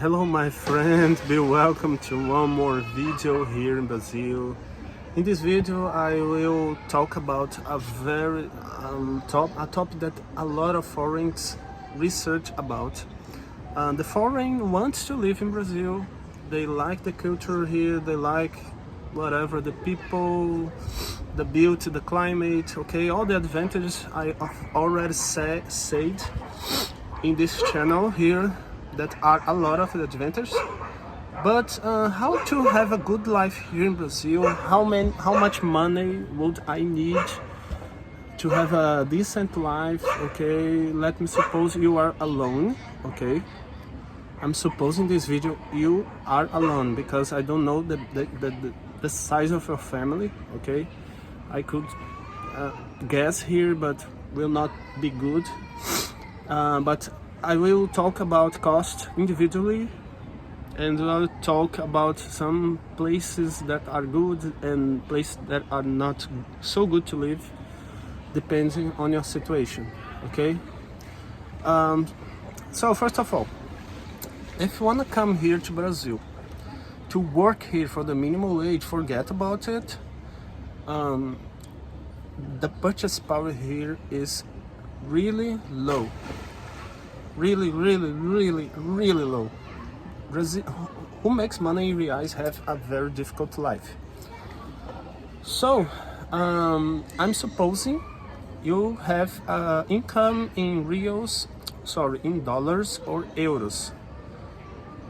Hello my friend, be welcome to one more video here in Brazil. In this video I will talk about a very topic that a lot of foreigners research about. The foreign wants to live in Brazil, they like the culture here, they like whatever, the people, the beauty, the climate, okay, all the advantages I already said in this channel here, that are a lot of advantages. But how to have a good life here in Brazil? How much money would I need to have a decent life? Okay, let me suppose you are alone. Okay, I'm supposing this video you are alone because I don't know the size of your family. Okay, I could guess here, but will not be good. But I will talk about cost individually, and I'll talk about some places that are good and places that are not so good to live, depending on your situation. Okay. So first of all, if you wanna come here to Brazil to work here for the minimum wage, forget about it. The purchase power here is really low. Really low. Brazil, who makes money in reais have a very difficult life. So I'm supposing you have income in in dollars or euros.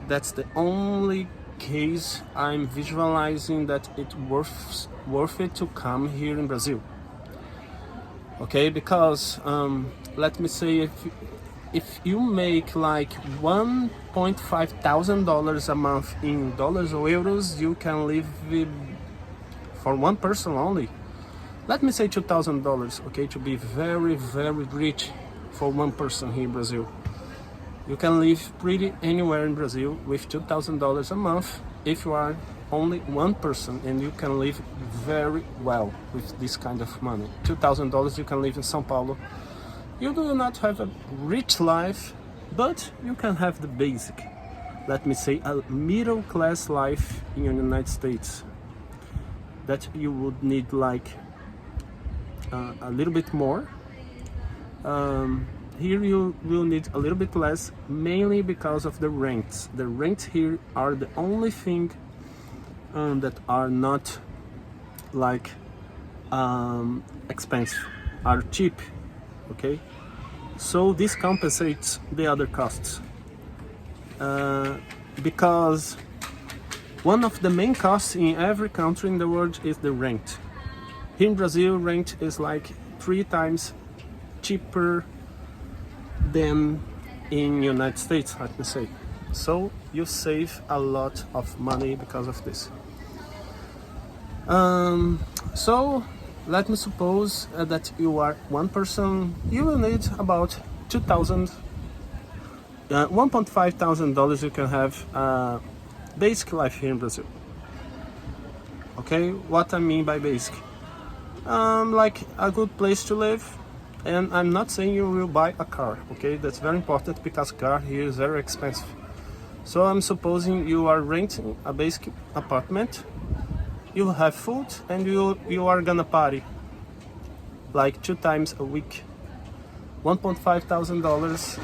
That's the only case I'm visualizing that it's worth it to come here in Brazil. Okay, because let me say, if you make like $1,500 a month in dollars or euros, you can live for one person only. Let me say $2,000, okay, to be very rich for one person here in Brazil. You can live pretty anywhere in Brazil with $2,000 a month if you are only one person, and you can live very well with this kind of money. $2,000 you can live in São Paulo. You do not have a rich life, but you can have the basic, let me say, a middle class life in the United States. That you would need like a little bit more. Here you will need a little bit less, mainly because of the rents. The rents here are the only thing that are not like expensive, are cheap. Okay, so this compensates the other costs, because one of the main costs in every country in the world is the rent. Here in Brazil, rent is like 3 times cheaper than in United States, let me say. So you save a lot of money because of this. So let me suppose that you are one person. You will need about $1,500. You can have basic life here in Brazil. Okay, what I mean by basic, like a good place to live. And I'm not saying you will buy a car. Okay, that's very important because car here is very expensive. So I'm supposing you are renting a basic apartment. You have food and you are gonna party like 2 times a week. $1,500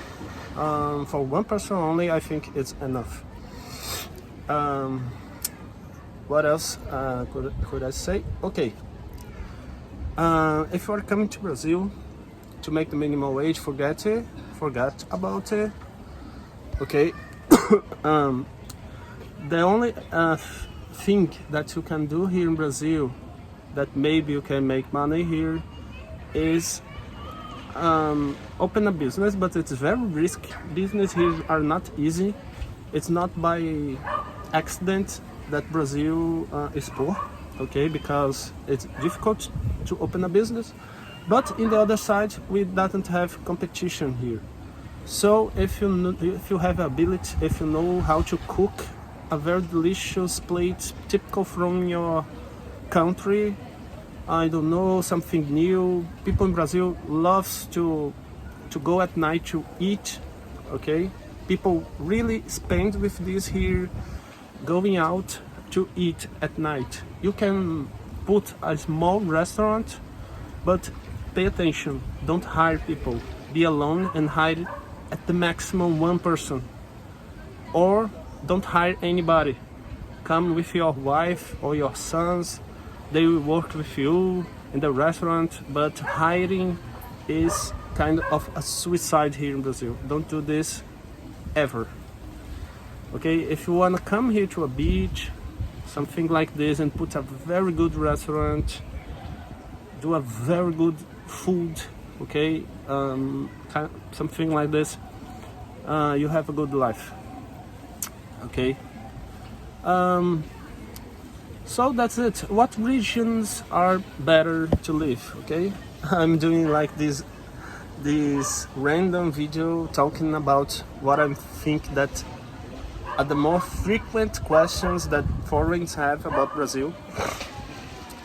for one person only, I think it's enough. What else could I say? Okay, if you are coming to Brazil to make the minimum wage, forget about it. Okay. The only thing that you can do here in Brazil that maybe you can make money here is open a business, but it's very risky. Business here are not easy. It's not by accident that Brazil is poor, okay, because it's difficult to open a business. But in the other side, we don't have competition here. So if you have ability, if you know how to cook a very delicious plate typical from your country, I don't know, something new. People in Brazil loves to go at night to eat, okay? People really spend with this here, going out to eat at night. You can put a small restaurant, but pay attention, don't hire people. Be alone and hire at the maximum one person. Or don't hire anybody. Come with your wife or your sons, they will work with you in the restaurant, but hiring is kind of a suicide here in Brazil. Don't do this ever. Okay, if you wanna come here to a beach, something like this, and put a very good restaurant, do a very good food, okay, something like this, you have a good life. Okay. So that's it. What regions are better to live? Okay, I'm doing like this random video talking about what I think that are the more frequent questions that foreigners have about Brazil.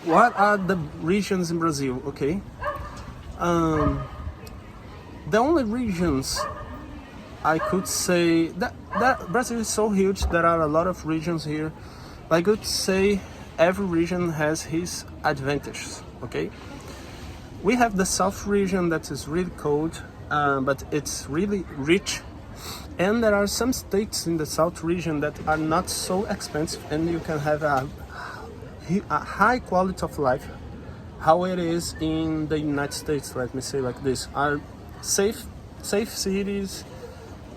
What are the regions in Brazil? Okay, the only regions I could say that Brazil is so huge, there are a lot of regions here. I could say every region has his advantages, okay? We have the South region that is really cold, but it's really rich. And there are some states in the South region that are not so expensive, and you can have a high quality of life. How it is in the United States, let me say like this, are safe cities,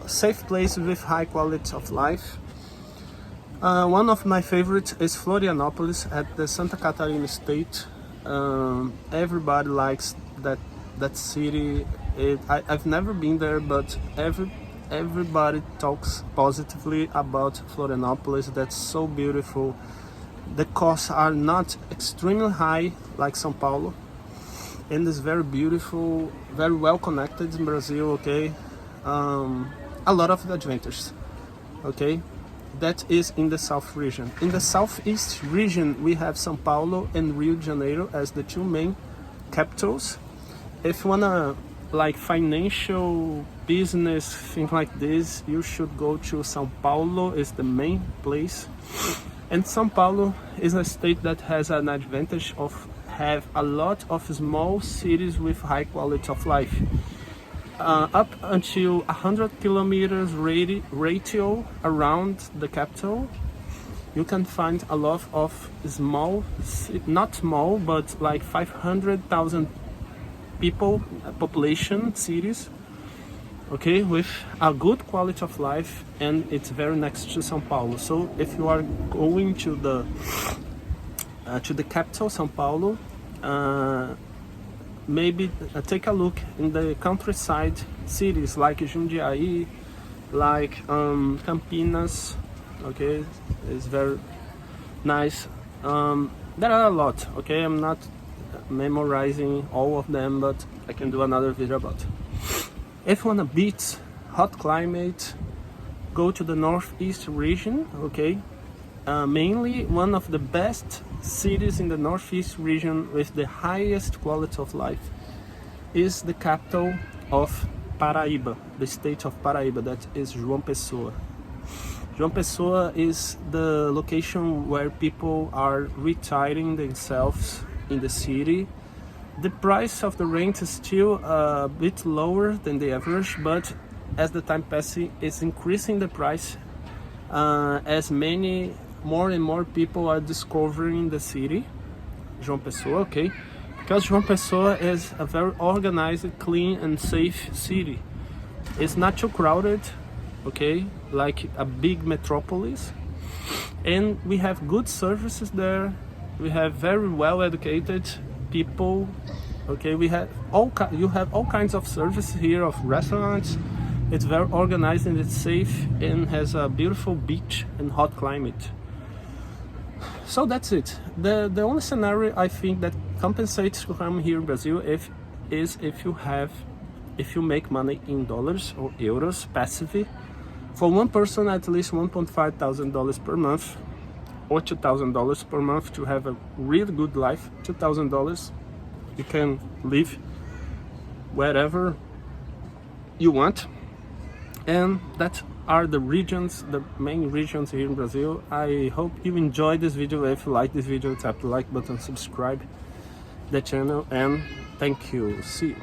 safe places with high quality of life. One of my favorites is Florianopolis at the Santa Catarina state. Everybody likes that city. I've never been there, but everybody talks positively about Florianopolis. That's so beautiful. The costs are not extremely high like São Paulo, and it's very beautiful, very well connected in Brazil. Okay, a lot of advantages. Okay. That is in the South region. In the Southeast region, we have São Paulo and Rio de Janeiro as the two main capitals. If you wanna like financial business, things like this, you should go to São Paulo, is the main place. And São Paulo is a state that has an advantage of have a lot of small cities with high quality of life. Up until 100 kilometers radius around the capital, you can find a lot of small, not small, but like 500,000 people population cities, okay, with a good quality of life, and it's very next to São Paulo. So if you are going to the capital, São Paulo, maybe take a look in the countryside cities like Jundiaí, like Campinas. Okay, it's very nice. There are a lot. Okay, I'm not memorizing all of them, but I can do another video about it. If you want a beach, hot climate, go to the Northeast region. Okay, mainly one of the best cities in the Northeast region with the highest quality of life is the capital of Paraíba, the state of Paraíba, that is João Pessoa. João Pessoa is the location where people are retiring themselves in the city. The price of the rent is still a bit lower than the average, but as the time passes, it's increasing the price as more and more people are discovering the city, João Pessoa, okay? Because João Pessoa is a very organized, clean and safe city. It's not too crowded, okay, like a big metropolis. And we have good services there. We have very well educated people, okay? You have all kinds of services here, of restaurants. It's very organized and it's safe and has a beautiful beach and hot climate. So that's it. The only scenario I think that compensates to come here in Brazil if you make money in dollars or euros passively. For one person, at least $1,500 per month or $2,000 per month to have a really good life. $2,000, you can live wherever you want, and that's are the regions, the main regions here in Brazil. I hope you enjoyed this video. If you like this video, tap the like button, subscribe the channel, and thank you. See you.